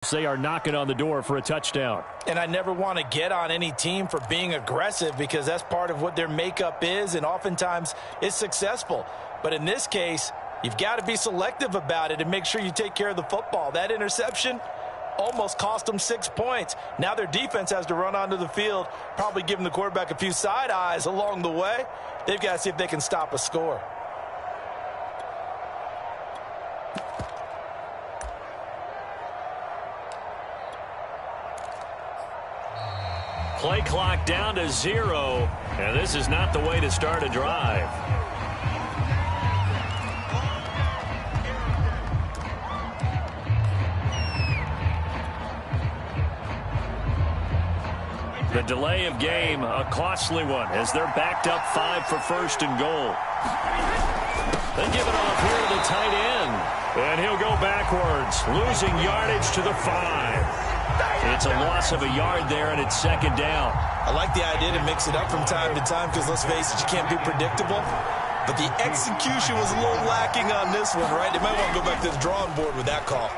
They are knocking on the door for a touchdown. And I never want to get on any team for being aggressive because that's part of what their makeup is, and oftentimes it's successful. But in this case, you've got to be selective about it and make sure you take care of the football. That interception almost cost them 6 points. Now their defense has to run onto the field, probably giving the quarterback a few side eyes along the way. They've got to see if they can stop a score. Play clock down to 0, and this is not the way to start a drive. The delay of game, a costly one, as they're backed up 5 for first and goal. They give it off here to the tight end, and he'll go backwards, losing yardage to the 5. It's a loss of a yard there, and it's second down. I like the idea to mix it up from time to time because, let's face it, you can't be predictable. But the execution was a little lacking on this one, right? They might want to go back to the drawing board with that call.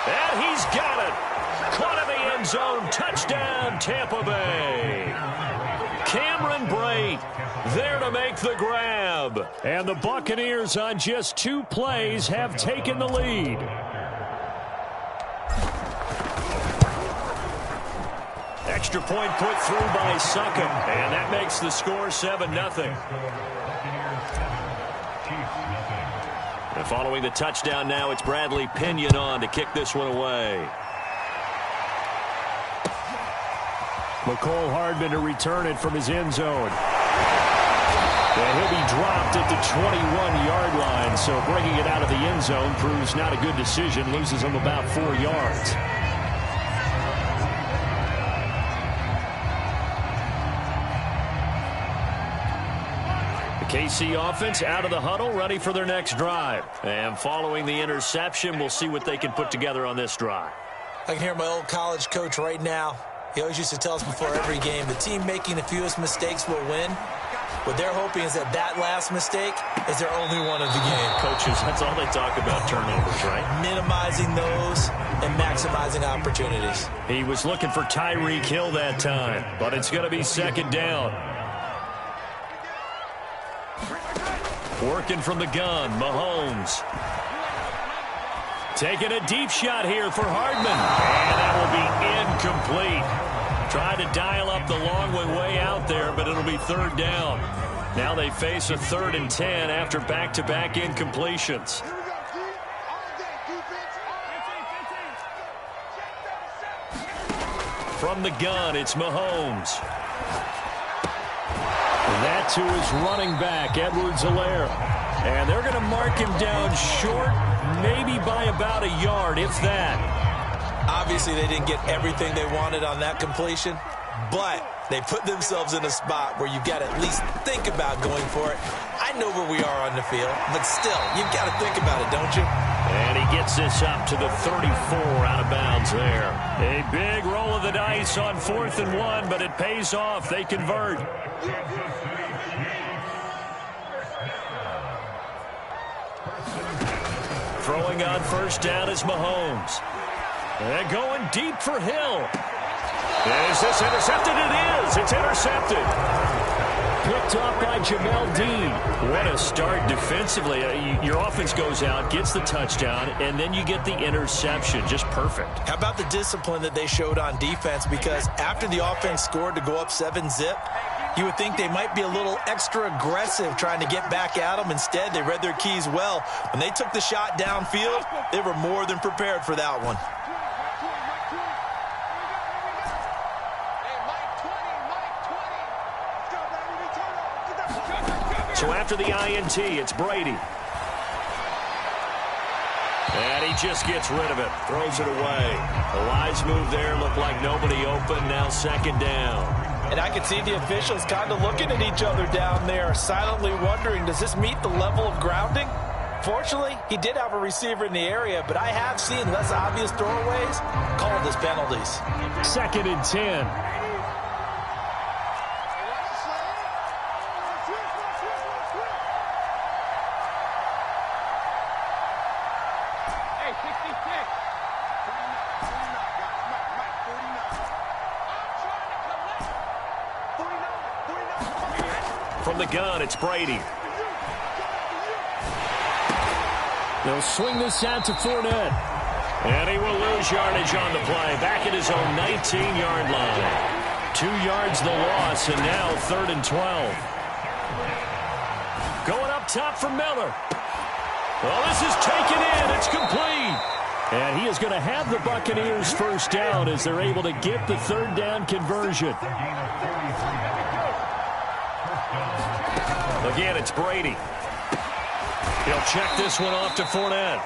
And he's got it. Caught in the end zone. Touchdown, Tampa Bay. Cameron Brate there to make the grab. And the Buccaneers on just 2 plays have taken the lead. Extra point put through by Succop. And that makes the score 7-0. And following the touchdown now, it's Bradley Pinion on to kick this one away. McCole Hardman to return it from his end zone. And he'll be dropped at the 21-yard line, so bringing it out of the end zone proves not a good decision, loses him about 4 yards. The KC offense out of the huddle, ready for their next drive. And following the interception, we'll see what they can put together on this drive. I can hear my old college coach right now. He always used to tell us before every game, the team making the fewest mistakes will win. What they're hoping is that that last mistake is their only one of the game. Coaches, that's all they talk about, turnovers, right? Minimizing those and maximizing opportunities. He was looking for Tyreek Hill that time, but it's going to be second down. Working from the gun, Mahomes. Taking a deep shot here for Hardman. And that will be incomplete. Tried to dial up the long way out there, but it'll be third down. Now they face a 3rd and 10 after back-to-back incompletions. From the gun, it's Mahomes. That to his running back, Edwards-Helaire. And they're going to mark him down short, maybe by about a yard, if that. Obviously, they didn't get everything they wanted on that completion, but they put themselves in a spot where you've got to at least think about going for it. I know where we are on the field, but still, you've got to think about it, don't you? And he gets this up to the 34 out of bounds there. A big roll of the dice on 4th and 1, but it pays off. They convert. Throwing on first down is Mahomes. And going deep for Hill. Is this intercepted? It is. It's intercepted. Picked up by Jamel Dean. What a start defensively. Your offense goes out, gets the touchdown, and then you get the interception. Just perfect. How about the discipline that they showed on defense? Because after the offense scored to go up 7-zip, you would think they might be a little extra aggressive trying to get back at them. Instead, they read their keys well. When they took the shot downfield, they were more than prepared for that one. So after the INT, it's Brady. And he just gets rid of it, throws it away. A wise move there, looked like nobody open, now second down. And I could see the officials kind of looking at each other down there, silently wondering, does this meet the level of grounding? Fortunately, he did have a receiver in the area, but I have seen less obvious throwaways called as penalties. 2nd and 10. from the gun, it's Brady. They'll swing this out to Fournette. And he will lose yardage on the play. Back at his own 19-yard line. 2 yards the loss, and now 3rd and 12. Going up top for Miller. Well, this is taken in. It's complete. And he is going to have the Buccaneers first down as they're able to get the 3rd down conversion. Again, it's Brady. He'll check this one off to Fournette.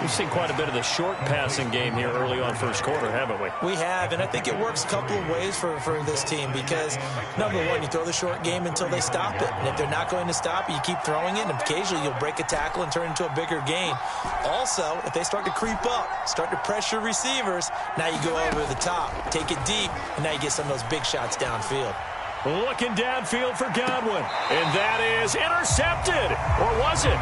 We've seen quite a bit of the short passing game here early on first quarter, haven't we? We have, and I think it works a couple of ways for this team because, number one, you throw the short game until they stop it. And if they're not going to stop it, you keep throwing it, and occasionally you'll break a tackle and turn it into a bigger gain. Also, if they start to creep up, start to pressure receivers, now you go over the top, take it deep, and now you get some of those big shots downfield. Looking downfield for Godwin. And that is intercepted. Or was it?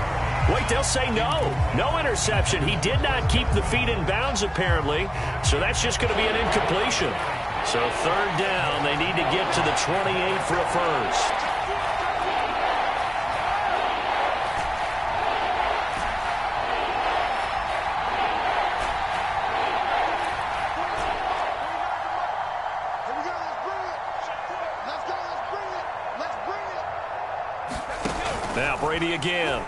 Wait, they'll say no. No interception. He did not keep the feet in bounds, apparently. So that's just going to be an incompletion. So 3rd down. They need to get to the 28 for a first. Now Brady again.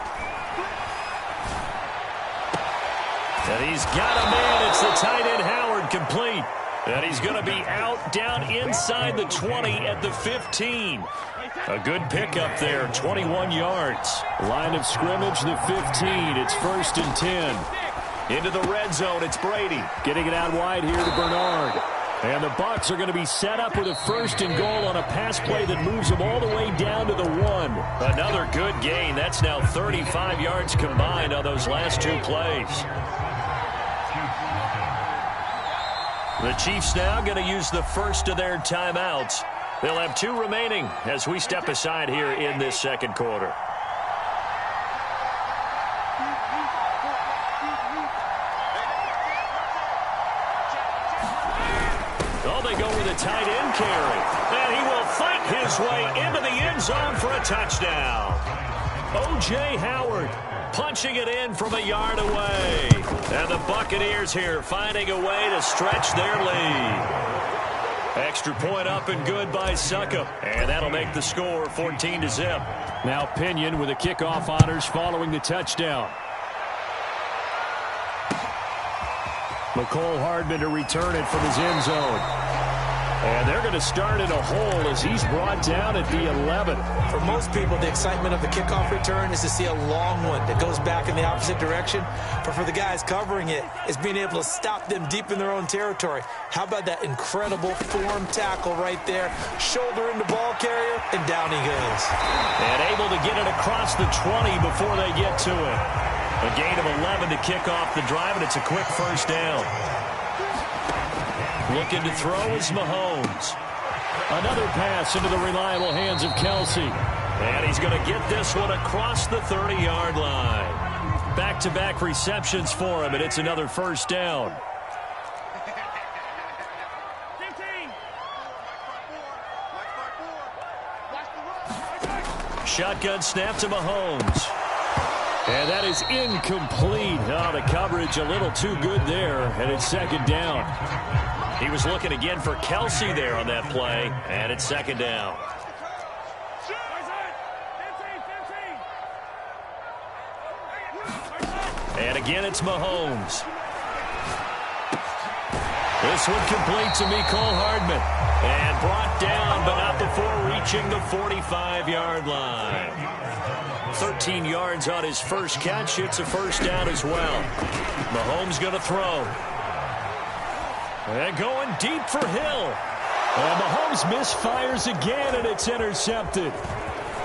And he's got a man. It's the tight end Howard, complete. And he's going to be out down inside the 20 at the 15. A good pickup there, 21 yards. Line of scrimmage, the 15. It's 1st and 10. Into the red zone, it's Brady. Getting it out wide here to Bernard. And the Bucs are going to be set up with a 1st and goal on a pass play that moves them all the way down to the 1. Another good gain. That's now 35 yards combined on those last 2 plays. The Chiefs now going to use the first of their timeouts. They'll have 2 remaining as we step aside here in this second quarter. Tight end carry. And he will fight his way into the end zone for a touchdown. O.J. Howard punching it in from a yard away. And the Buccaneers here finding a way to stretch their lead. Extra point up and good by Suckup. And that'll make the score 14-0. Now Pinion with the kickoff honors following the touchdown. McCole Hardman to return it from his end zone. And they're going to start in a hole as he's brought down at the 11. For most people, the excitement of the kickoff return is to see a long one that goes back in the opposite direction. But for the guys covering it, it's being able to stop them deep in their own territory. How about that incredible form tackle right there? Shoulder into ball carrier, and down he goes. And able to get it across the 20 before they get to it. A gain of 11 to kick off the drive, and it's a quick first down. Looking to throw is Mahomes. Another pass into the reliable hands of Kelsey. And he's going to get this one across the 30-yard line. Back-to-back receptions for him, and it's another first down. Shotgun snap to Mahomes. And that is incomplete. Oh, the coverage a little too good there, and it's 2nd down. He was looking again for Kelsey there on that play, and it's 2nd down. And again, it's Mahomes. This one complete to Mecole Hardman. And brought down, but not before reaching the 45-yard line. 13 yards on his first catch. It's a first down as well. Mahomes going to throw. And going deep for Hill. And Mahomes misfires again, and it's intercepted.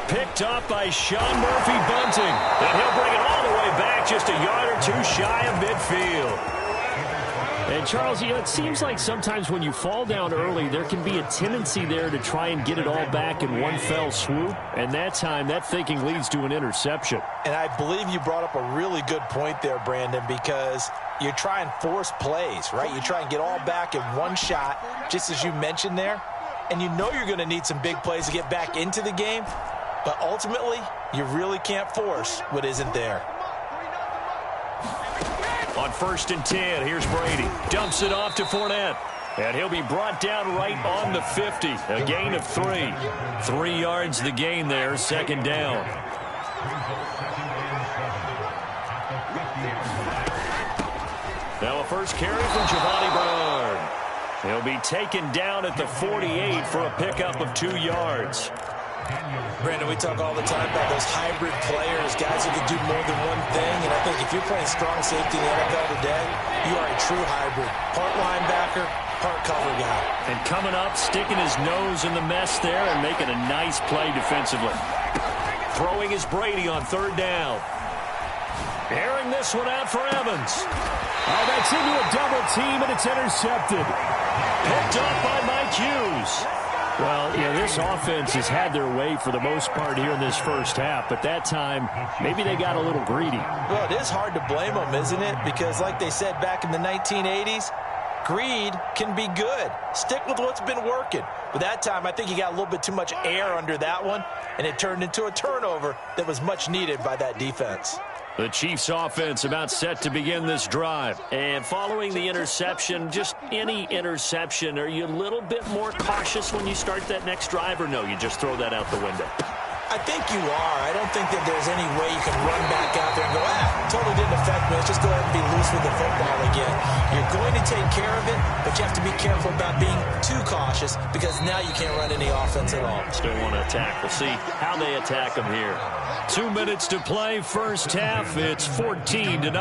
Picked off by Sean Murphy-Bunting. And he'll bring it all the way back, just a yard or 2 shy of midfield. And, Charles, you know, it seems like sometimes when you fall down early, there can be a tendency there to try and get it all back in one fell swoop. And that time, that thinking leads to an interception. And I believe you brought up a really good point there, Brandon, because you try and force plays, right? You try and get all back in one shot, just as you mentioned there. and you know you're going to need some big plays to get back into the game, but ultimately, you really can't force what isn't there. On 1st and 10, here's Brady. Dumps it off to Fournette. And he'll be brought down right on the 50. A gain of 3. 3 yards the gain there, 2nd down. Now a first carry from Giovanni Bernard. He'll be taken down at the 48 for a pickup of 2 yards. Brandon, we talk all the time about those hybrid players, guys who can do more than one thing, and I think if you're playing strong safety in the NFL today, you are a true hybrid. Part linebacker, part cover guy. And coming up, sticking his nose in the mess there and making a nice play defensively. Throwing is Brady on 3rd down. Airing this one out for Evans. Oh, that's into a double team, and it's intercepted. Picked up by Mike Hughes. Well, this offense has had their way for the most part here in this first half, but that time, maybe they got a little greedy. Well, it is hard to blame them, isn't it? Because like they said back in the 1980s, greed can be good. Stick with what's been working. But that time, I think you got a little bit too much air under that one, and it turned into a turnover that was much needed by that defense. The Chiefs offense about set to begin this drive. And following the interception, just any interception, are you a little bit more cautious when you start that next drive, or no, you just throw that out the window? I think you are. I don't think that there's any way you can run back out there and go, totally didn't affect me. Let's just go ahead and be loose with the football again. You're going to take care of it, but you have to be careful about being too cautious because now you can't run any offense at all. Still want to attack. We'll see how they attack them here. 2 minutes to play, first half. It's 14-0.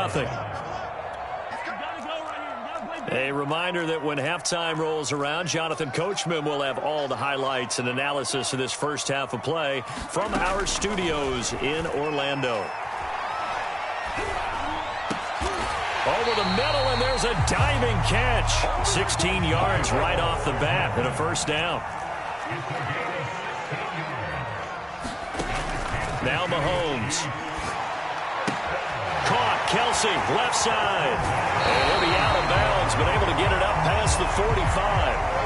A reminder that when halftime rolls around, Jonathan Coachman will have all the highlights and analysis of this first half of play from our studios in Orlando. Over the middle, and there's a diving catch. 16 yards right off the bat and a first down. Now Mahomes. Caught, Kelsey, left side. And he'll be out of bounds, but able to get it up past the 45.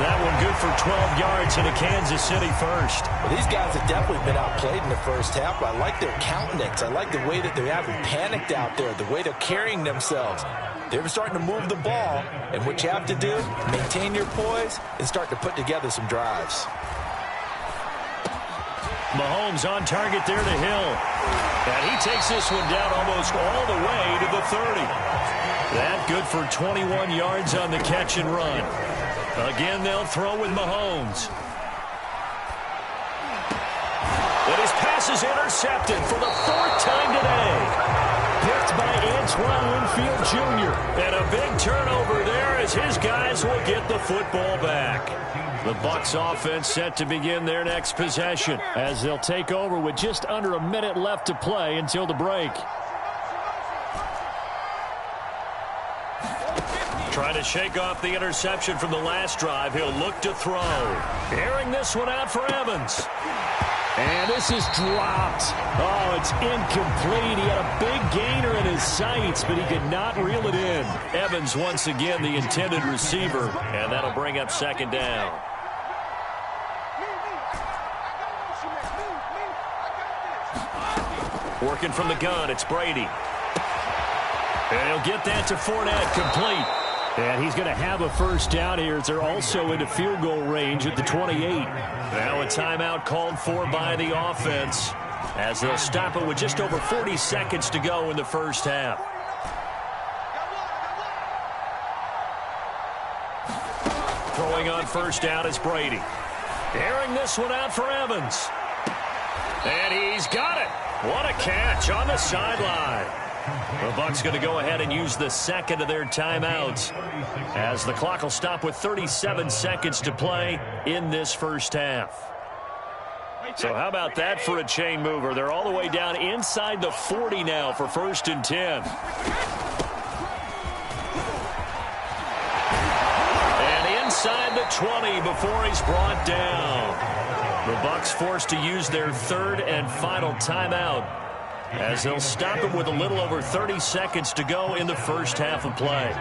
That one good for 12 yards in a Kansas City first. Well, these guys have definitely been outplayed in the first half, but I like their countenance. I like the way that they haven't panicked out there, the way they're carrying themselves. They're starting to move the ball, and what you have to do, maintain your poise and start to put together some drives. Mahomes on target there to Hill. And he takes this one down almost all the way to the 30. That good for 21 yards on the catch and run. Again, they'll throw with Mahomes. But his pass is intercepted for the 4th time today. Picked by Antoine Winfield Jr. And a big turnover there as his guys will get the football back. The Bucs offense set to begin their next possession as they'll take over with just under a minute left to play until the break. Trying to shake off the interception from the last drive. He'll look to throw. Airing this one out for Evans. And this is dropped. Oh, it's incomplete. He had a big gainer in his sights, but he could not reel it in. Evans once again the intended receiver, and that'll bring up 2nd down. Working from the gun, it's Brady. And he'll get that to Fournette, complete. And he's going to have a first down here as they're also into field goal range at the 28. Now a timeout called for by the offense as they'll stop it with just over 40 seconds to go in the first half. Throwing on first down is Brady. Airing this one out for Evans. And he's got it. What a catch on the sideline. The Bucs going to go ahead and use the second of their timeouts as the clock will stop with 37 seconds to play in this first half. So how about that for a chain mover? They're all the way down inside the 40 now for 1st and 10. And inside the 20 before he's brought down. The Bucs forced to use their 3rd and final timeout as they'll stop him with a little over 30 seconds to go in the first half of play.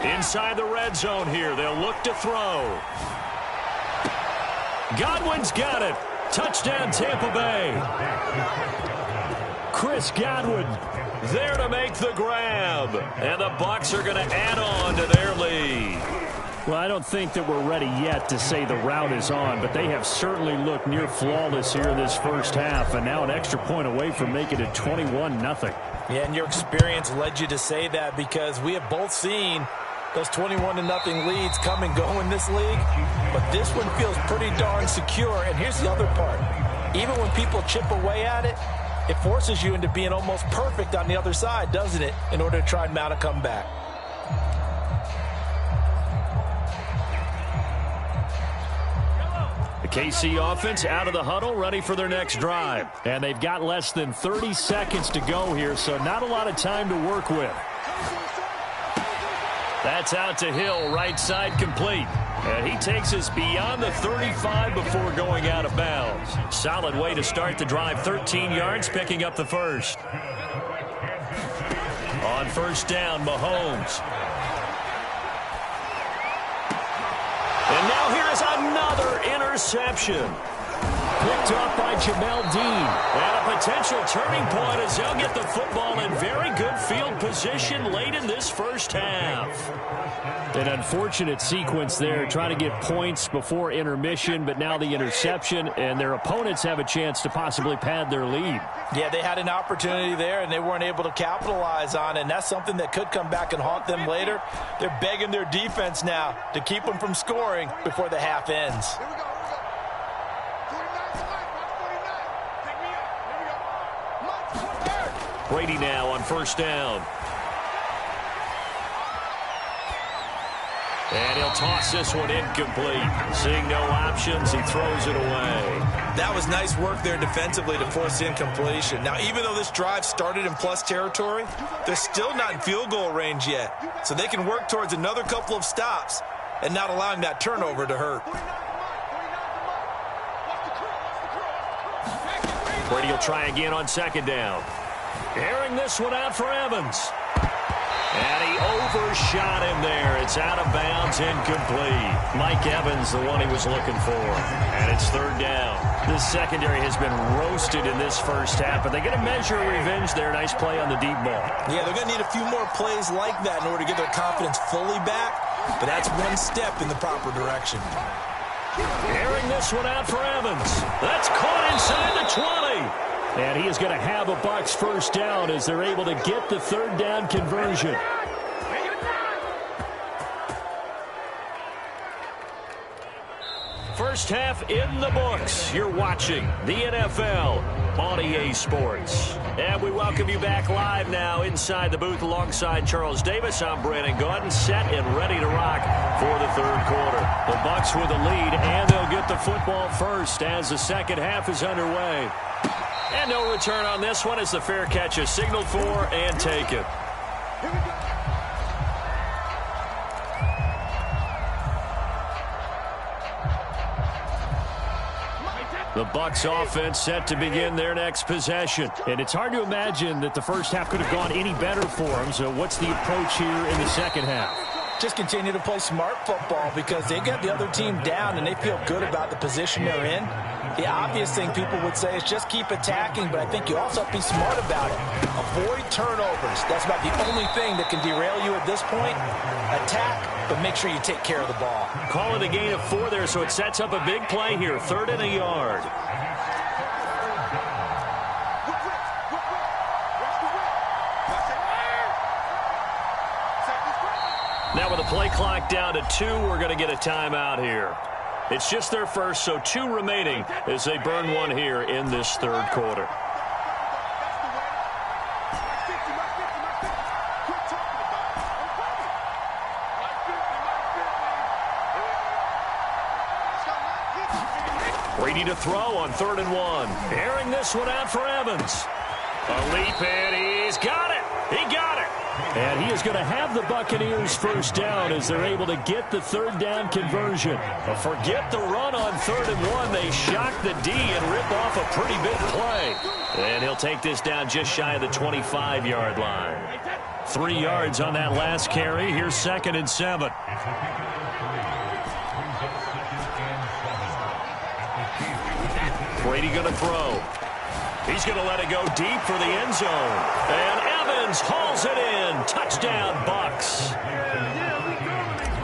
Inside the red zone here, they'll look to throw. Godwin's got it. Touchdown, Tampa Bay. Chris Godwin there to make the grab. And the Bucs are going to add on to their lead. Well, I don't think that we're ready yet to say the route is on, but they have certainly looked near flawless here in this first half, and now an extra point away from making it 21-0. Yeah, and your experience led you to say that, because we have both seen those 21-0 leads come and go in this league, but this one feels pretty darn secure. And here's the other part. Even when people chip away at it, it forces you into being almost perfect on the other side, doesn't it, in order to try and mount a comeback. The KC offense out of the huddle, ready for their next drive. And they've got less than 30 seconds to go here, so not a lot of time to work with. That's out to Hill, right side complete. And he takes us beyond the 35 before going out of bounds. Solid way to start the drive. 13 yards, picking up the first. On first down, Mahomes. And now here is another interception. Picked off by Jamel Dean. And a potential turning point as they'll get the football in very good field position late in this first half. An unfortunate sequence there, trying to get points before intermission, but now the interception, and their opponents have a chance to possibly pad their lead. Yeah, they had an opportunity there, and they weren't able to capitalize on it, and that's something that could come back and haunt them later. They're begging their defense now to keep them from scoring before the half ends. Brady now on first down. And he'll toss this one incomplete. Seeing no options, he throws it away. That was nice work there defensively to force the incompletion. Now, even though this drive started in plus territory, they're still not in field goal range yet. So they can work towards another couple of stops and not allowing that turnover to hurt. Brady will try again on second down. Airing this one out for Evans. And he overshot him there. It's out of bounds, incomplete. Mike Evans, the one he was looking for. And it's third down. This secondary has been roasted in this first half, but they get a measure of revenge there. Nice play on the deep ball. Yeah, they're going to need a few more plays like that in order to get their confidence fully back, but that's one step in the proper direction. Airing this one out for Evans. That's caught inside the 20. And he is going to have a Bucs first down as they're able to get the third down conversion. First half in the books. You're watching the NFL on EA Sports. And we welcome you back live now inside the booth alongside Charles Davis. I'm Brandon Gordon, set and ready to rock for the third quarter. The Bucs with a lead, and they'll get the football first as the second half is underway. And no return on this one as the fair catch is signaled for and taken. The Bucs offense set to begin their next possession. And it's hard to imagine that the first half could have gone any better for them. So what's the approach here in the second half? Just continue to play smart football because they got the other team down and they feel good about the position they're in. The obvious thing people would say is just keep attacking, but I think you also have to be smart about it. Avoid turnovers. That's about the only thing that can derail you at this point. Attack, but make sure you take care of the ball. Call it a gain of 4 there, so it sets up a big play here. 3rd and a yard. Now with the play clock down to 2, we're going to get a timeout here. It's just their first, so 2 remaining as they burn one here in this third quarter. Brady to throw on 3rd and 1. Airing this one out for Evans. A leap, and he's got it. He got it. And he is going to have the Buccaneers first down as they're able to get the third down conversion. But forget the run on 3rd and 1. They shock the D and rip off a pretty big play. And he'll take this down just shy of the 25-yard line. 3 yards on that last carry. Here's 2nd and 7. Brady going to throw. He's going to let it go deep for the end zone. And Evans hauls it in. Touchdown, Bucs.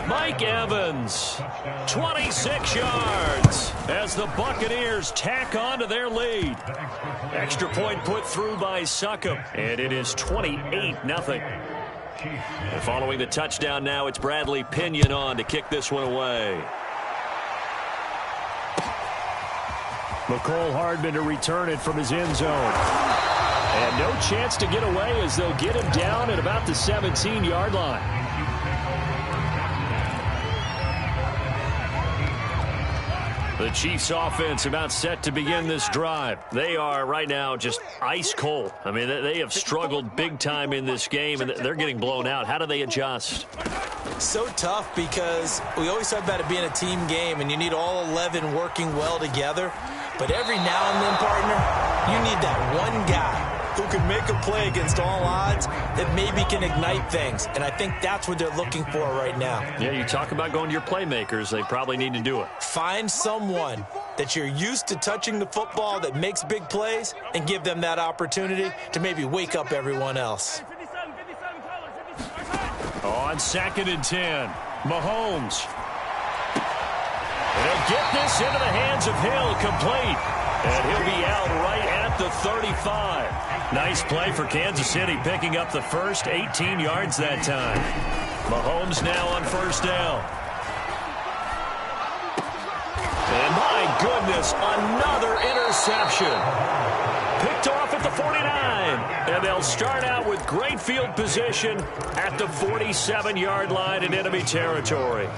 Mike Evans, 26 yards as the Buccaneers tack on to their lead. Extra point put through by Succop, and it is 28-0. And following the touchdown now, it's Bradley Pinion on to kick this one away. McCole Hardman to return it from his end zone. And no chance to get away as they'll get him down at about the 17-yard line. The Chiefs offense about set to begin this drive. They are right now just ice cold. I mean, they have struggled big time in this game, and they're getting blown out. How do they adjust? So tough because we always talk about it being a team game, and you need all 11 working well together. But every now and then, partner, you need that one guy who can make a play against all odds that maybe can ignite things. And I think that's what they're looking for right now. Yeah, you talk about going to your playmakers. They probably need to do it. Find someone that you're used to touching the football that makes big plays and give them that opportunity to maybe wake up everyone else. On 2nd and 10, Mahomes. He'll get this into the hands of Hill, complete. And he'll be out right at the 35. Nice play for Kansas City, picking up the first 18 yards that time. Mahomes now on 1st down. And my goodness, another interception. Picked off at the 49. And they'll start out with great field position at the 47-yard line in enemy territory.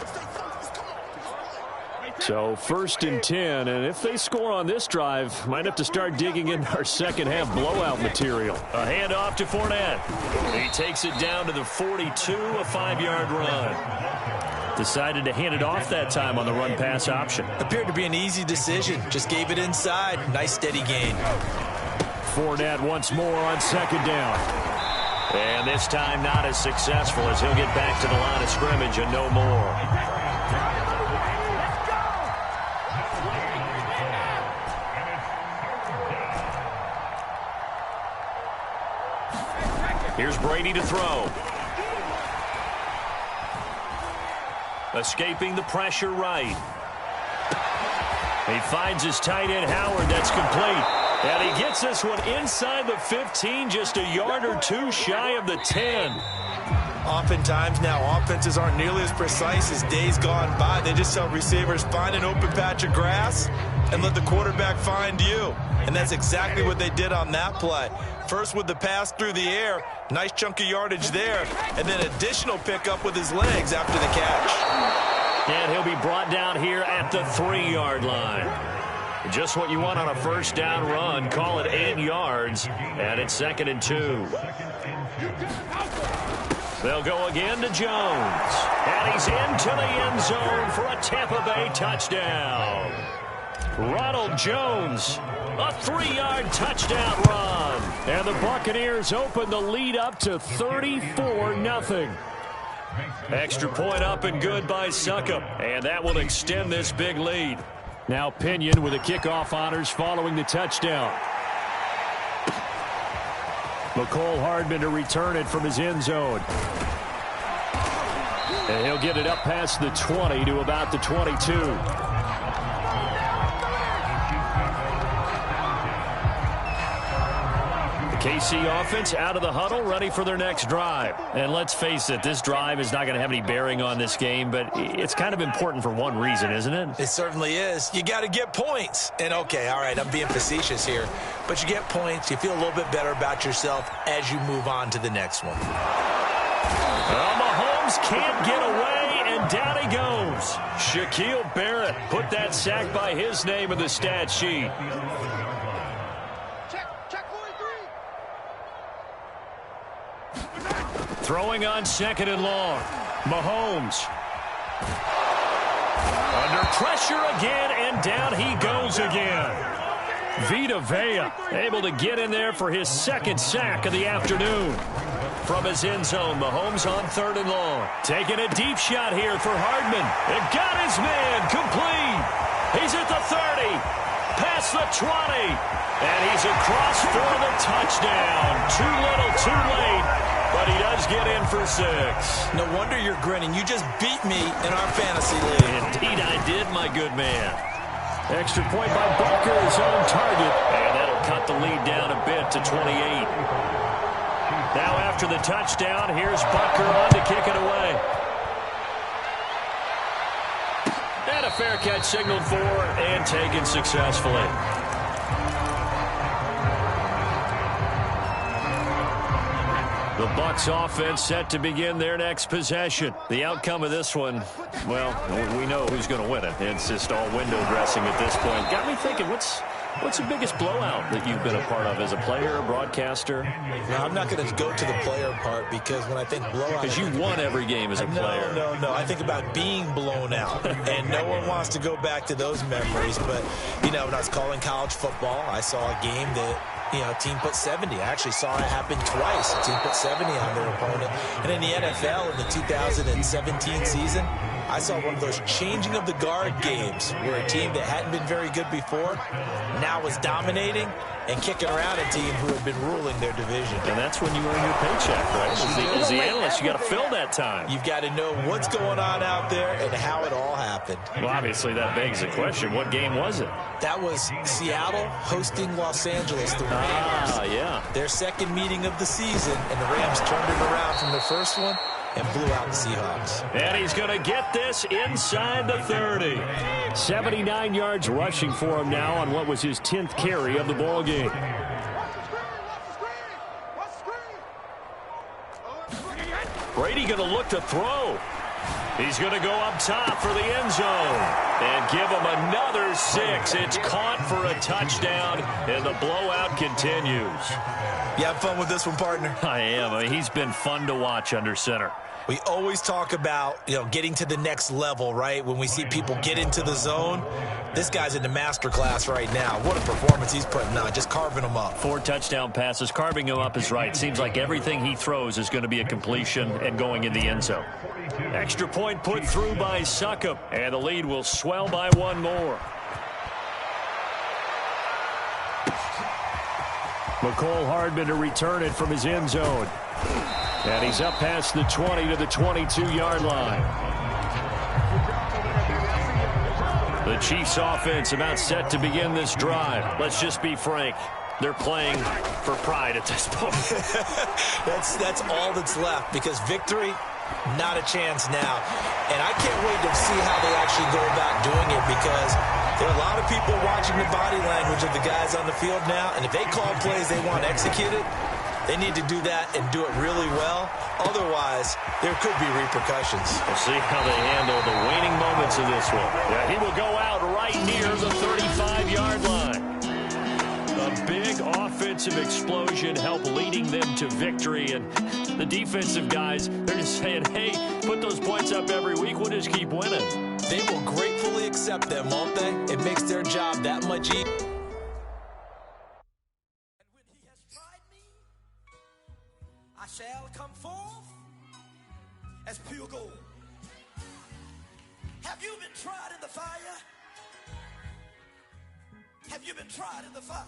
So 1st and 10, and if they score on this drive, might have to start digging in our second half blowout material. A handoff to Fournette. He takes it down to the 42, a 5-yard run. Decided to hand it off that time on the run-pass option. Appeared to be an easy decision. Just gave it inside. Nice steady gain. Fournette once more on 2nd down. And this time not as successful as he'll get back to the line of scrimmage and no more. Here's Brady to throw. Escaping the pressure right. He finds his tight end Howard. That's complete. And he gets this one inside the 15, just a yard or two shy of the 10. Oftentimes now, offenses aren't nearly as precise as days gone by. They just tell receivers, find an open patch of grass and let the quarterback find you. And that's exactly what they did on that play. First with the pass through the air, nice chunk of yardage there, and then additional pickup with his legs after the catch. And he'll be brought down here at the 3-yard line. Just what you want on a 1st down run. Call it 8 yards, and it's 2nd and 2. They'll go again to Jones. And he's into the end zone for a Tampa Bay touchdown. Ronald Jones, a 3-yard touchdown run. And the Buccaneers open the lead up to 34-0. Extra point up and good by Succop. And that will extend this big lead. Now Pinion with the kickoff honors following the touchdown. McCole Hardman to return it from his end zone. And he'll get it up past the 20 to about the 22. KC offense out of the huddle, ready for their next drive. And let's face it, this drive is not going to have any bearing on this game, but it's kind of important for one reason, isn't it? It certainly is. You got to get points. And okay, all right, I'm being facetious here, but you get points, you feel a little bit better about yourself as you move on to the next one. Well, Mahomes can't get away, and down he goes. Shaquille Barrett put that sack by his name in the stat sheet. Throwing on 2nd and long. Mahomes. Under pressure again, and down he goes again. Vita Vea able to get in there for his second sack of the afternoon. From his end zone, Mahomes on 3rd and long. Taking a deep shot here for Hardman. It got his man complete. He's at the 30, past the 20, and he's across for the touchdown. Too little, too late, but he does get in for 6. No wonder you're grinning. You just beat me in our fantasy league. Indeed I did, my good man. Extra point by Butker, his own target, and that'll cut the lead down a bit to 28. Now after the touchdown, here's Butker on to kick it away. And a fair catch signaled for and taken successfully. The Bucs offense set to begin their next possession. The outcome of this one, well, we know who's going to win it. It's just all window dressing at this point. Got me thinking, what's the biggest blowout that you've been a part of as a player, a broadcaster? No, I'm not going to go to the player part because when I think blowout... Because you won every game as a player. No. I think about being blown out, and no one wants to go back to those memories. But, you know, when I was calling college football, I saw a game that... a team put 70. I actually saw it happen twice. A team put 70 on their opponent. And in the NFL in the 2017 season, I saw one of those changing of the guard games where a team that hadn't been very good before now was dominating and kicking around a team who had been ruling their division. And that's when you earn your paycheck, right? As the analyst, you got to fill that time. You've got to know what's going on out there and how it all happened. Well, obviously, that begs the question, what game was it? That was Seattle hosting Los Angeles, the Rams. Yeah. Their second meeting of the season, and the Rams turned it around from the first one and blew out the Seahawks. And he's going to get this inside the 30. 79 yards rushing for him now on what was his 10th carry of the ball game. Brady going to look to throw. He's going to go up top for the end zone and give him another 6. It's caught for a touchdown, and the blowout continues. You have fun with this one, partner? I am. I mean, he's been fun to watch under center. We always talk about, getting to the next level, right? When we see people get into the zone, this guy's in the master class right now. What a performance he's putting on, just carving them up. 4 touchdown passes. Carving him up is right. Seems like everything he throws is going to be a completion and going in the end zone. Extra point put through by Succop, and the lead will swell by 1 more. McCole Hardman to return it from his end zone. And he's up past the 20 to the 22-yard line. The Chiefs offense about set to begin this drive. Let's just be frank. They're playing for pride at this point. That's all that's left, because victory, not a chance now. And I can't wait to see how they actually go about doing it, because there are a lot of people watching the body language of the guys on the field now, and if they call plays they want executed, they need to do that and do it really well. Otherwise, there could be repercussions. We'll see how they handle the waning moments of this one. Yeah, he will go out right near the 35-yard line. A big offensive explosion helped leading them to victory. And the defensive guys, they're just saying, hey, put those points up every week. We'll just keep winning. They will gratefully accept them, won't they? It makes their job that much easier. I shall come forth as pure gold. Have you been tried in the fire? Have you been tried in the fire?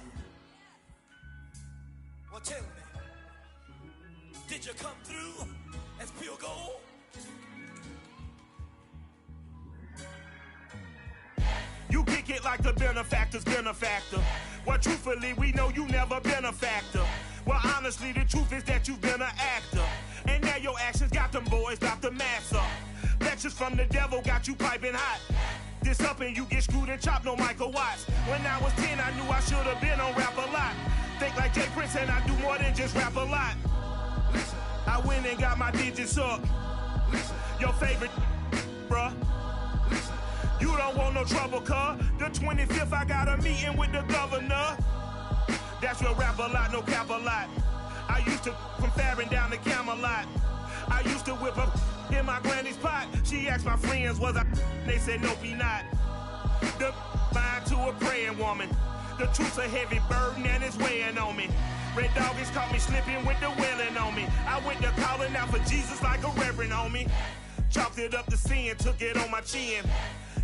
Well, tell me, did you come through as pure gold? You kick it like the benefactor's benefactor. Well, truthfully, we know you never been a factor. Well, honestly, the truth is that you've been an actor. And now your actions got them boys about to mass up. Lectures from the devil got you piping hot. This up and you get screwed and chopped, no Michael Watts. When I was 10, I knew I should have been on rap a lot. Think like Jay Prince and I do more than just rap a lot. I went and got my digits up. Your favorite, bruh. You don't want no trouble, cuz. The 25th, I got a meeting with the governor. That's real rap a lot, no cap a lot. I used to from Farron down to Camelot. I used to whip up in my granny's pot. She asked my friends, was I? They said, nope, he not. The fine to a praying woman. The truth's a heavy burden and it's weighing on me. Red Doggies caught me slipping with the wailing on me. I went to calling out for Jesus like a reverend on me. Chalked it up to sin, took it on my chin.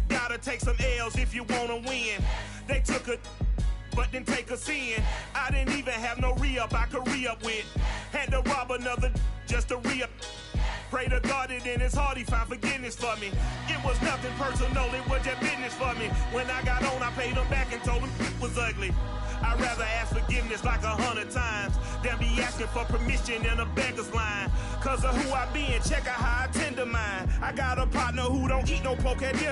Gotta take some L's if you wanna win. They took a but didn't take us in. I didn't even have no re-up I could re-up with. Had to rob another just to re-up. Pray to God that in his heart he found forgiveness for me. It was nothing personal, it was just business for me. When I got on, I paid him back and told him it was ugly. I'd rather ask forgiveness like 100 times than be asking for permission in a beggar's line. Cause of who I be and check out how I tend to mine. I got a partner who don't eat no pork at dinner.